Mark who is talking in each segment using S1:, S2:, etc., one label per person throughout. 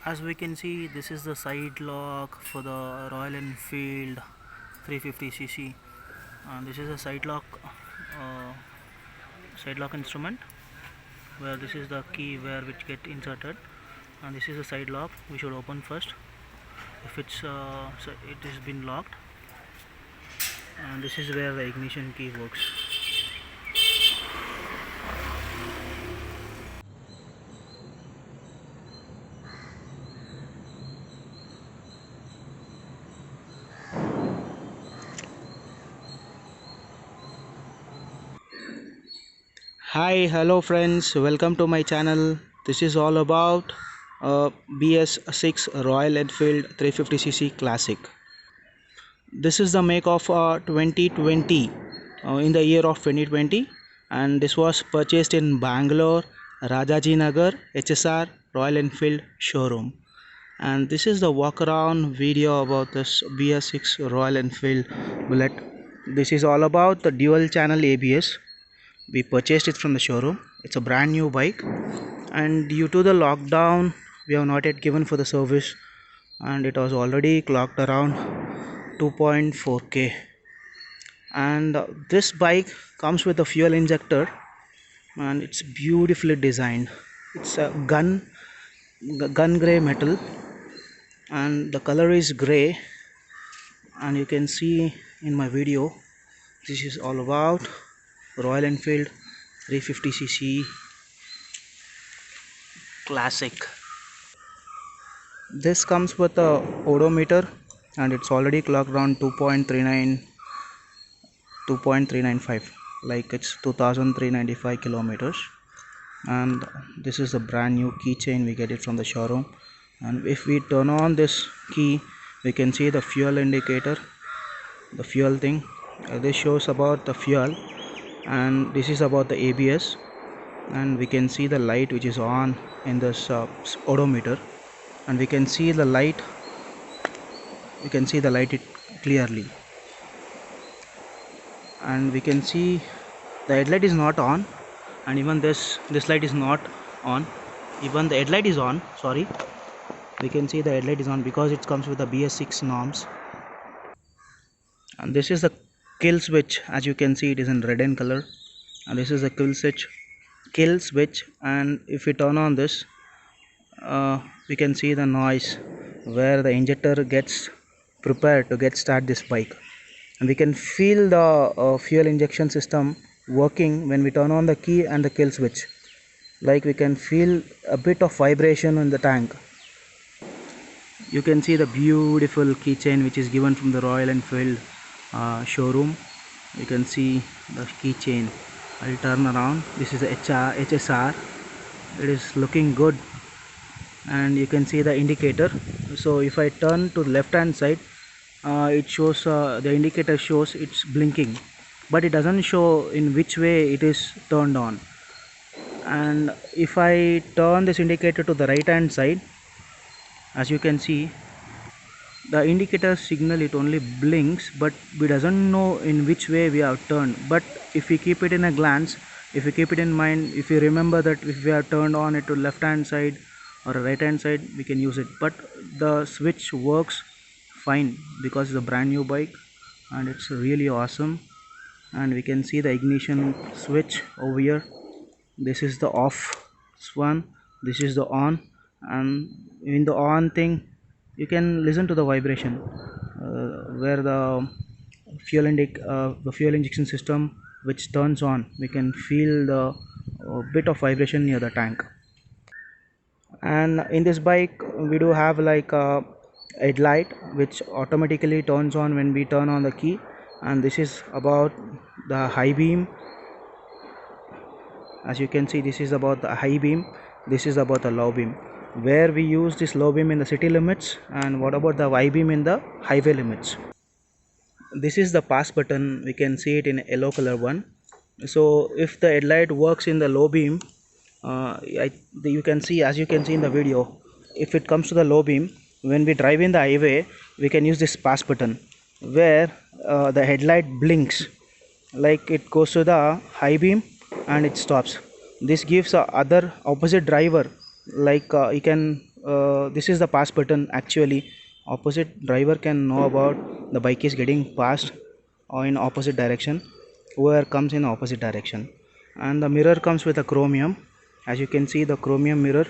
S1: As we can see, this is the side lock for the Royal Enfield 350cc, and this is a uh, side lock instrument, where this is the key where which get inserted, and this is the side lock. We should open first if so it has been locked, and this is where the ignition key works. Hi, hello friends, welcome to my channel. This is all about BS6 Royal Enfield 350cc Classic. This is the make of 2020, in the year of 2020, and this was purchased in Bangalore, Rajaji Nagar, HSR Royal Enfield showroom. And this is the walk around video about this BS6 Royal Enfield Bullet. This is all about the dual channel ABS. We purchased it from the showroom. It's a brand new bike, and due to the lockdown we have not yet given for the service, and it was already clocked around 2.4k. And this bike comes with a fuel injector, and it's beautifully designed. It's a gun gray metal, and the color is gray, and you can see in my video this is all about Royal Enfield 350cc Classic. This comes with a odometer, and it's already clocked around 2.395, like it's 2395 kilometers. And this is a brand new keychain. We get it from the showroom, and if we turn on this key, we can see the fuel indicator, the fuel thing. This shows about the fuel, and this is about the ABS, and we can see the light which is on in this odometer, and we can see the light it clearly, and we can see the headlight is not on, and even this light is not on. Even the headlight is on, sorry, we can see the headlight is on because it comes with the BS6 norms. And this is the kill switch. As you can see, it is in red in color, and this is the kill switch. And if we turn on this, we can see the noise where the injector gets prepared to get start this bike, and we can feel the fuel injection system working when we turn on the key and the kill switch. Like, we can feel a bit of vibration in the tank. You can see the beautiful keychain which is given from the Royal Enfield showroom. You can see the keychain. I'll turn around. This is the HSR. It is looking good, and you can see the indicator. So if I turn to the left hand side, it shows the indicator shows it's blinking, but it doesn't show in which way it is turned on. And if I turn this indicator to the right hand side, as you can see, the indicator signal, it only blinks, but we doesn't know in which way we have turned. But if we keep it in a glance, if we keep it in mind, if we remember that if we have turned on it to left hand side or right hand side, we can use it. But the switch works fine because it's a brand new bike, and it's really awesome. And we can see the ignition switch over here. This is the off one, this is the on, and in the on thing you can listen to the vibration where the fuel injection system which turns on. We can feel the bit of vibration near the tank. And in this bike we do have like a headlight which automatically turns on when we turn on the key, and this is about the high beam. As you can see, this is about the high beam, this is about the low beam, where we use this low beam in the city limits, and what about the high beam in the highway limits. This is the pass button. We can see it in yellow color one. So if the headlight works in the low beam, you can see, as you can see in the video, if it comes to the low beam, when we drive in the highway, we can use this pass button where the headlight blinks, like it goes to the high beam and it stops. This gives a other opposite driver, like he can this is the pass button. Actually, opposite driver can know about the bike is getting passed or in opposite direction, whoever comes in opposite direction. And the mirror comes with a chromium. As you can see, the chromium mirror.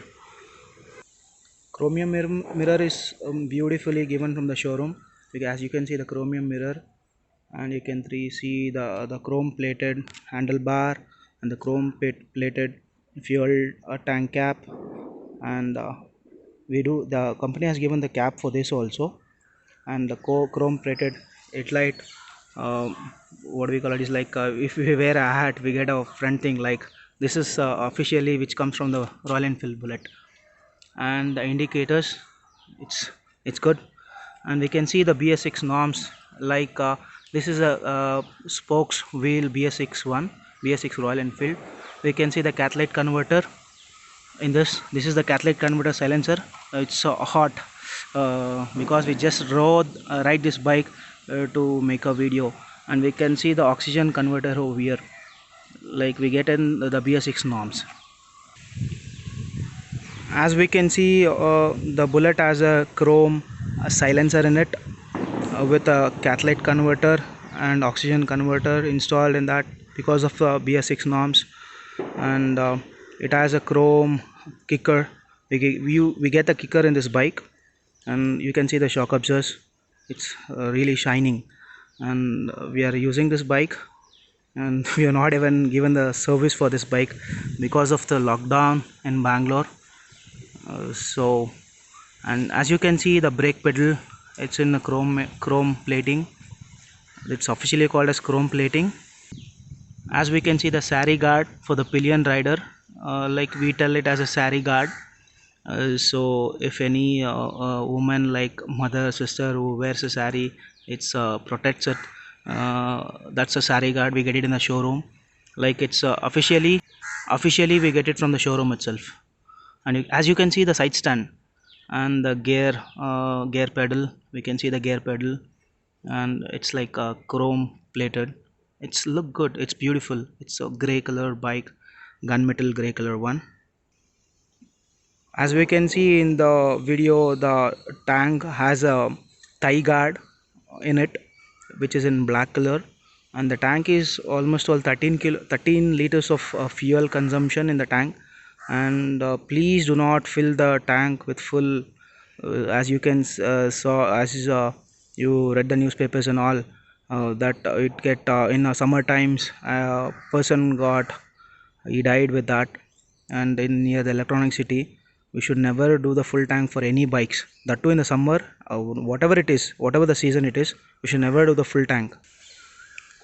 S1: Chromium mirror is beautifully given from the showroom, because as you can see the chromium mirror, and you can see the chrome plated handlebar and the chrome plated fuel tank cap. And the company has given the cap for this also, and the chrome plated headlight. uh, what we call it is like, if we wear a hat we get a front thing like this is officially which comes from the Royal Enfield Bullet. And the indicators, it's good. And we can see the BS6 norms, like this is a spokes wheel BS6 one, BS6 Royal Enfield. We can see the catalytic converter in this is the catalytic converter silencer. It's so hot because we just ride this bike to make a video. And we can see the oxygen converter over here, like we get in the BS6 norms. As we can see, the Bullet has a chrome silencer in it, with a catalytic converter and oxygen converter installed in that because of the BS6 norms. And it has a chrome kicker. We get the kicker in this bike, and you can see the shock absorbers. It's really shining. And we are using this bike, and we are not even given the service for this bike because of the lockdown in Bangalore. So, and as you can see the brake pedal, it's in a chrome plating. It's officially called as chrome plating. As we can see the sari guard for the pillion rider, like we tell it as a sari guard. So if any woman like mother, sister who wears a sari, it's protects it. That's a sari guard. We get it in the showroom, like it's officially we get it from the showroom itself. And as you can see the side stand and the gear pedal, we can see the gear pedal, and it's like chrome plated. It's look good, it's beautiful. It's a gray color bike, gunmetal gray color one. As we can see in the video, the tank has a tie guard in it, which is in black color. And the tank is almost all 13 liters of fuel consumption in the tank. And please do not fill the tank with full. As you can saw, as you read the newspapers and all, that it get in summer times, person got, he died with that. And in near the electronic city, we should never do the full tank for any bikes, that too in the summer. Whatever it is, whatever the season it is, we should never do the full tank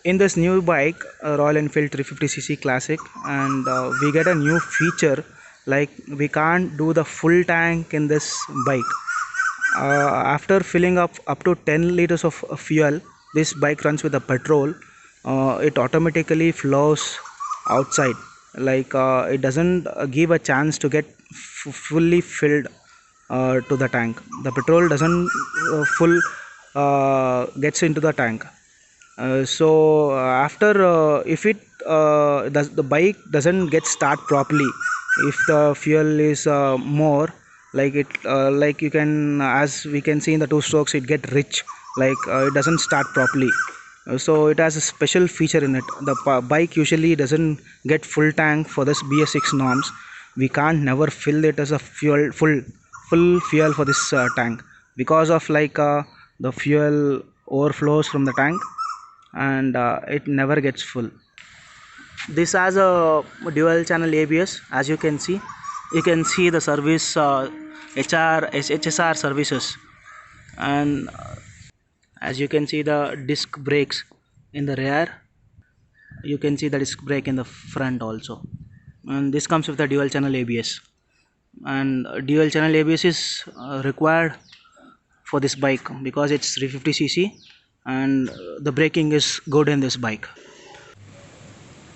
S1: in this new bike, Royal Enfield 350cc Classic. And we get a new feature, like we can't do the full tank in this bike. After filling up to 10 liters of fuel, this bike runs with a petrol. It automatically flows outside, like it doesn't give a chance to get fully filled to the tank. The petrol doesn't full gets into the tank. So after if it does, the bike doesn't get start properly, if the fuel is more, like it like you can, as we can see in the two strokes, it get rich, like it doesn't start properly. So it has a special feature in it. The bike usually doesn't get full tank for this BS6 norms. We can't never fill it as a full fuel for this tank, because of like the fuel overflows from the tank, and it never gets full. This has a dual channel ABS. As you can see, the service HSR services. And as you can see the disc brakes in the rear, you can see the disc brake in the front also. And this comes with the dual channel ABS. And dual channel ABS is required for this bike because it's 350cc, and the braking is good in this bike.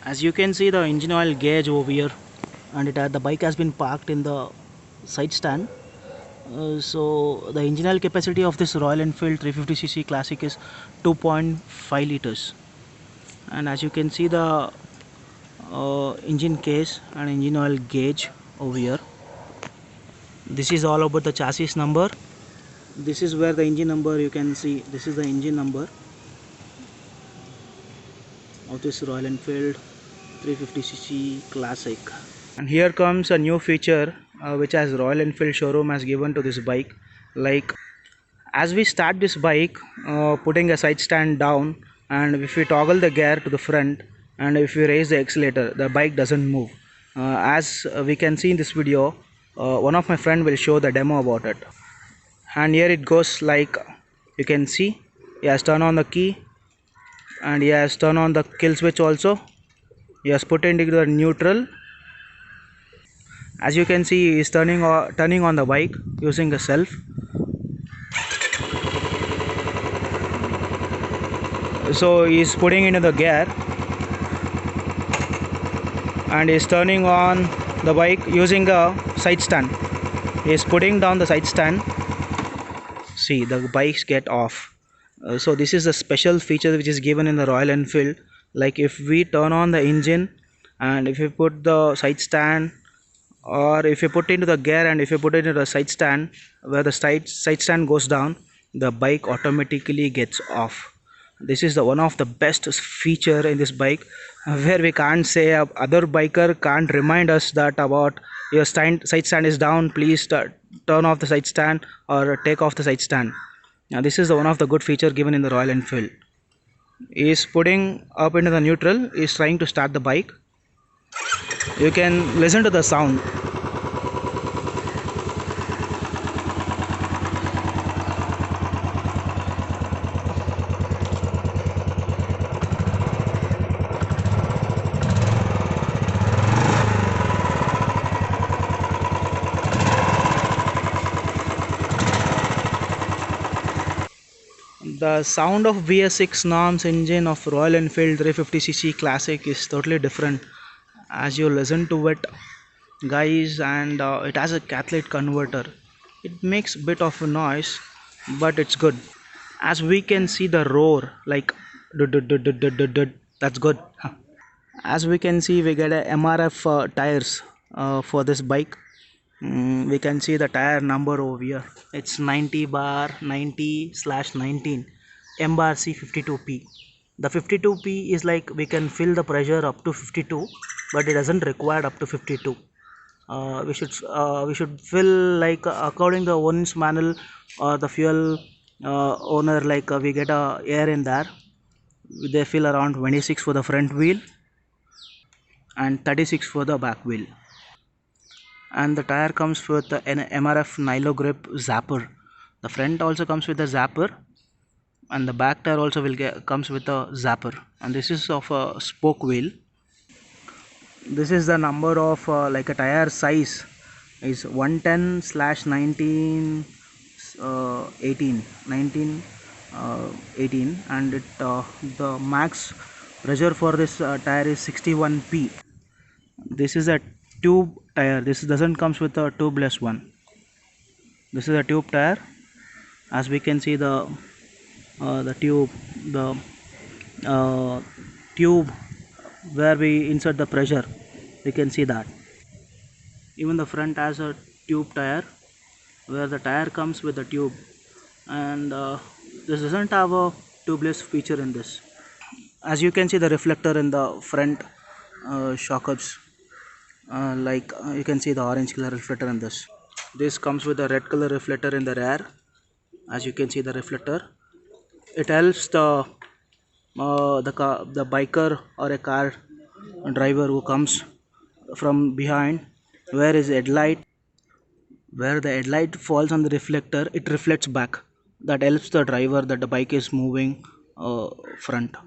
S1: As you can see the engine oil gauge over here, and the bike has been parked in the side stand. So the engine oil capacity of this Royal Enfield 350cc Classic is 2.5 liters. And as you can see the engine case and engine oil gauge over here. This is all about the chassis number. This is where the engine number, you can see this is the engine number of this Royal Enfield 350cc Classic. And here comes a new feature which as Royal Enfield showroom has given to this bike. Like, as we start this bike, putting a side stand down, and if we toggle the gear to the front and if we raise the accelerator, the bike doesn't move. As we can see in this video, one of my friend will show the demo about it. And here it goes, like you can see he has turned on the key and he has turned on the kill switch also. He has put it into the neutral. As you can see, he is turning on the bike using a self. So he is putting into the gear and he is turning on the bike using a side stand. He is putting down the side stand. See, the bikes get off. So this is a special feature which is given in the Royal Enfield. Like, if we turn on the engine and if you put the side stand, or if you put into the gear and if you put it into the side stand, where the side stand goes down, the bike automatically gets off. This is the one of the best feature in this bike, where we can't say other biker can't remind us that about your side stand is down, please turn off the side stand or take off the side stand. Now this is the one of the good feature given in the Royal Enfield. He is putting up into the neutral, he is trying to start the bike. You can listen to the sound. The sound of VS6 Norms engine of Royal Enfield 350cc Classic is totally different as you listen to it, guys, and it has a catalytic converter. It makes a bit of a noise, but it's good. As we can see the roar, like that's good. As we can see, we get a MRF tires for this bike. We can see the tire number over here. It's 90 bar 90/19 MRC 52P. The 52P is like we can fill the pressure up to 52, but it doesn't require up to 52. We should fill like according to the owner's manual or the fuel owner, like we get air in there. They fill around 26 for the front wheel and 36 for the back wheel. And the tire comes with an MRF Nilo Grip Zapper. The front also comes with a zapper, and the back tire also comes with a zapper. And this is of a spoke wheel. This is the number of like a tire size is 110/19 18 19 18, and the max pressure for this tire is 61 p. This is a tube tire. This doesn't comes with a tubeless one. This is a tube tire. As we can see the tube, the tube where we insert the pressure, we can see that. Even the front has a tube tire where the tire comes with a tube, and this doesn't have a tubeless feature in this. As you can see the reflector in the front shockups, you can see the orange color reflector in this. This comes with a red color reflector in the rear. As you can see the reflector, it helps the biker or a car driver who comes from behind, where the headlight falls on the reflector, it reflects back. That helps the driver that the bike is moving front,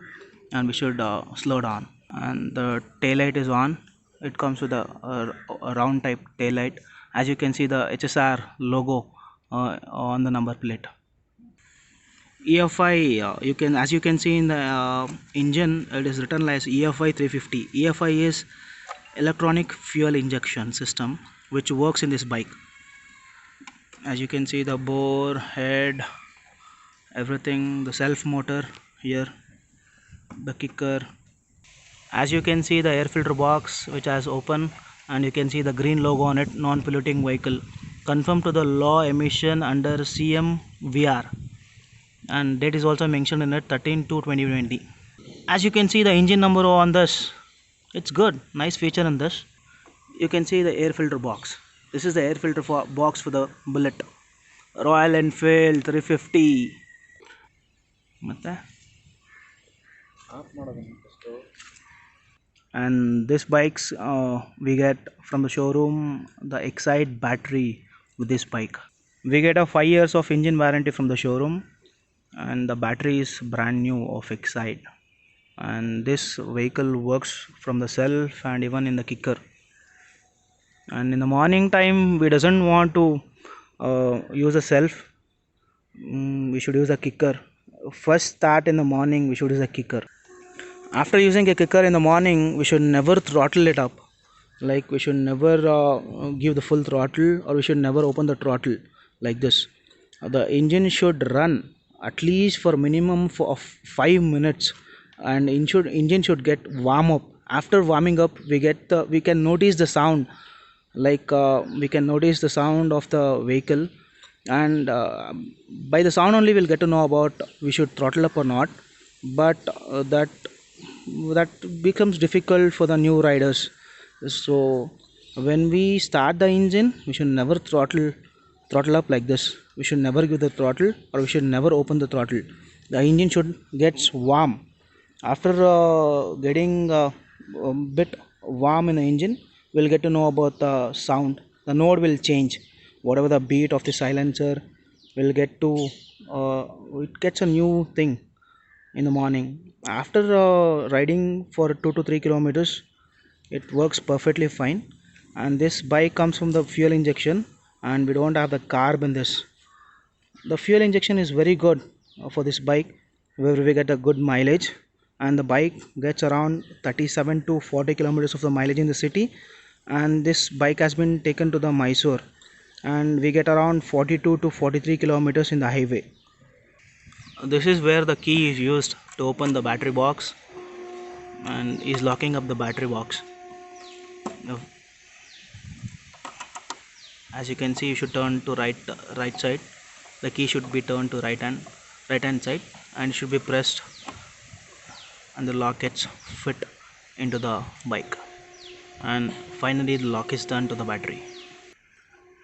S1: and we should slow down. And the tail light is on. It comes with a round type tail light. As you can see the HSR logo on the number plate. EFI, as you can see in the engine, it is written as EFI 350. EFI is electronic fuel injection system, which works in this bike. As you can see the bore, head, everything, the self motor here, the kicker. As you can see the air filter box which has open, and you can see the green logo on it, non-polluting vehicle. conform to the law emission under CMVR, and date is also mentioned in it 13/2/2020. As you can see the engine number on this, it's good, nice feature in this. You can see the air filter box. This is the air filter box for the Bullet, Royal Enfield 350. ಮತ್ತೆ and this bikes we get from the showroom the Excite battery with this bike. We get a 5 years of engine warranty from the showroom, and the battery is brand new of Excite, and this vehicle works from the self and even in the kicker. And in the morning time we doesn't want to use a self, we should use a kicker. First start in the morning we should use a kicker. After using a kicker in the morning we should never throttle it up, like we should never give the full throttle, or we should never open the throttle like this. The engine should run at least for minimum of 5 minutes, and engine should get warm up. After warming up we can notice the sound, like we can notice the sound of the vehicle, and by the sound only we'll get to know about we should throttle up or not. But that becomes difficult for the new riders. So when we start the engine we should never throttle up like this. We should never give the throttle, or we should never open the throttle. The engine should get warm. After getting a bit warm in the engine, we'll get to know about the sound. The note will change, whatever the beat of the silencer will get to it gets a new thing in the morning. After riding for 2 to 3 kilometers it works perfectly fine. And this bike comes from the fuel injection, and we don't have the carb in this. The fuel injection is very good for this bike, where we get a good mileage, and the bike gets around 37 to 40 kilometers of the mileage in the city. And this bike has been taken to the Mysore, and we get around 42 to 43 kilometers in the highway. This is where the key is used to open the battery box, and is locking up the battery box. Now, as you can see, you should turn to right side. The key should be turned to right hand side, and it should be pressed, and the lock gets fit into the bike, and finally the lock is done to the battery.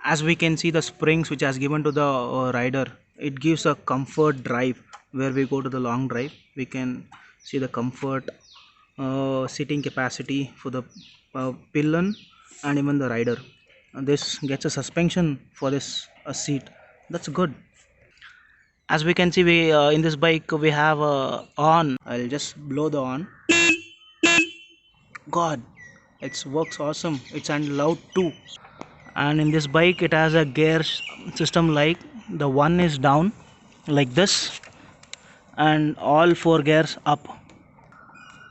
S1: As we can see the springs which has given to the rider, it gives a comfort drive. Where we go to the long drive we can see the comfort sitting capacity for the pillion and even the rider. And this gets a suspension for this seat. That's good. As we can see, we in this bike we have on. I'll just blow the on. God, it works awesome. It's and loud too. And in this bike it has a gear system, like the one is down like this, and all 4 gears up.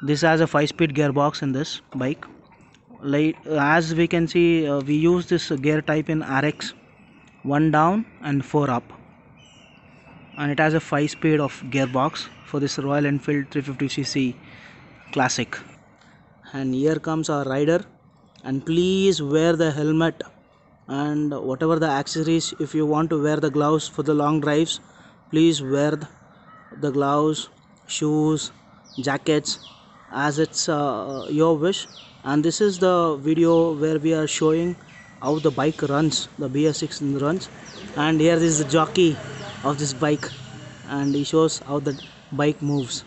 S1: This has a 5-speed gearbox in this bike. Like as we can see, we use this gear type in RX, 1 down and 4 up, and it has a 5-speed of gearbox for this Royal Enfield 350cc classic. And here comes our rider, and please wear the helmet and whatever the accessories. If you want to wear the gloves for the long drives, please wear the gloves, shoes, jackets, as it's your wish. And this is the video where we are showing how the bike runs, the BS6 runs. And here is the jockey of this bike, and he shows how the bike moves.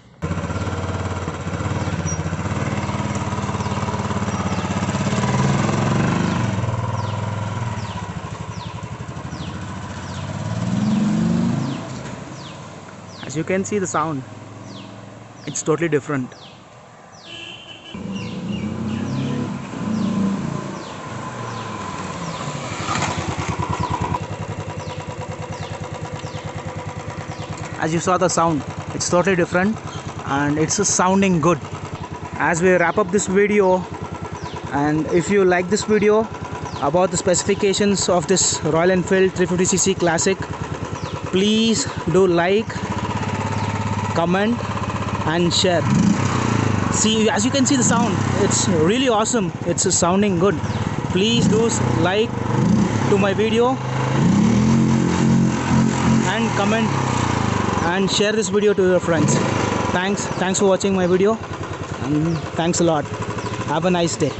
S1: As you can see the sound, it's totally different. As you saw the sound, it's totally different, and it's sounding good. As we wrap up this video, and if you like this video about the specifications of this Royal Enfield 350cc Classic, please do like, comment and share. See, as you can see the sound, it's really awesome. It's sounding good. Please do like, to my video and comment and share this video to your friends. Thanks for watching my video, and thanks a lot. Have a nice day.